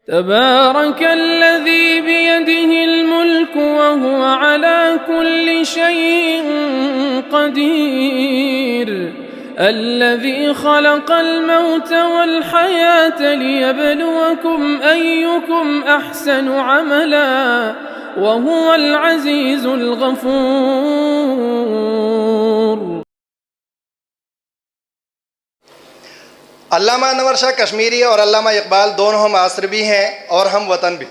تبارك الذي بيده الملك وهو على كل شيء قدير الذي خلق الموت والحياة ليبلوكم أيكم أحسن عملا وهو العزيز الغفور. علامہ انور شاہ کشمیری اور علامہ اقبال دونوں ہم عصر بھی ہیں اور ہم وطن بھی.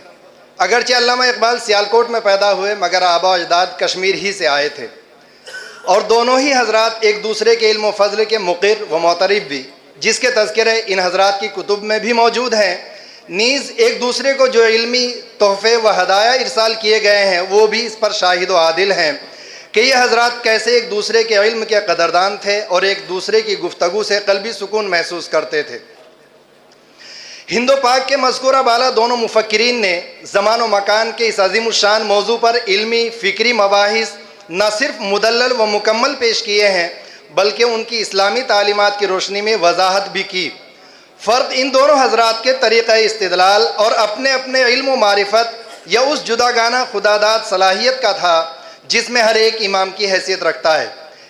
اگرچہ علامہ اقبال سیالکوٹ میں پیدا ہوئے مگر آبا و اجداد کشمیر ہی سے آئے تھے، اور دونوں ہی حضرات ایک دوسرے کے علم و فضل کے مقر و معترف بھی، جس کے تذکرے ان حضرات کی کتب میں بھی موجود ہیں. نیز ایک دوسرے کو جو علمی تحفے و ہدایہ ارسال کیے گئے ہیں وہ بھی اس پر شاہد و عادل ہیں کہ یہ حضرات کیسے ایک دوسرے کے علم کے قدردان تھے اور ایک دوسرے کی گفتگو سے قلبی سکون محسوس کرتے تھے. ہند و پاک کے مذکورہ بالا دونوں مفکرین نے زمان و مکان کے اس عظیم الشان موضوع پر علمی فکری مباحث نہ صرف مدلل و مکمل پیش کیے ہیں بلکہ ان کی اسلامی تعلیمات کی روشنی میں وضاحت بھی کی. فرق ان دونوں حضرات کے طریقہ استدلال اور اپنے اپنے علم و معرفت یا اس جداگانہ خداداد صلاحیت کا تھا جس میں ہر ایک امام کی حیثیت رکھتا ہے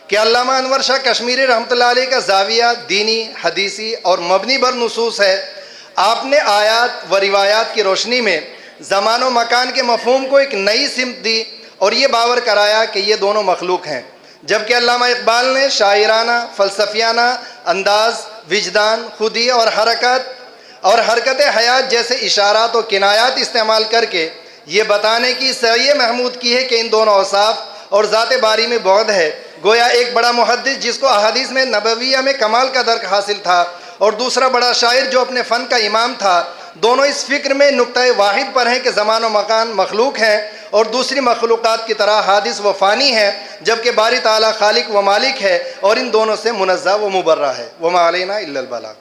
کہ علامہ انور شاہ کشمیری رحمۃ اللہ علیہ کا زاویہ دینی، حدیثی اور مبنی بر نصوص ہے. آپ نے آیات و روایات کی روشنی میں زمان و مکان کے مفہوم کو ایک نئی سمت دی اور یہ باور کرایا کہ یہ دونوں مخلوق ہیں، جبکہ علامہ اقبال نے شاعرانہ، فلسفیانہ انداز، وجدان، خودی اور حرکت حیات جیسے اشارات و کنایات استعمال کر کے یہ بتانے کی سعی محمود کی ہے کہ ان دونوں اوصاف اور ذات باری میں بعد ہے. گویا ایک بڑا محدث جس کو احادیث میں نبویہ میں کمال کا درک حاصل تھا اور دوسرا بڑا شاعر جو اپنے فن کا امام تھا، دونوں اس فکر میں نقطہ واحد پر ہیں کہ زمان و مکان مخلوق ہیں اور دوسری مخلوقات کی طرح حادث و فانی ہیں، جبکہ باری تعالیٰ خالق و مالک ہے اور ان دونوں سے منزہ و مبرہ ہے. وما علینا الا البلاغ.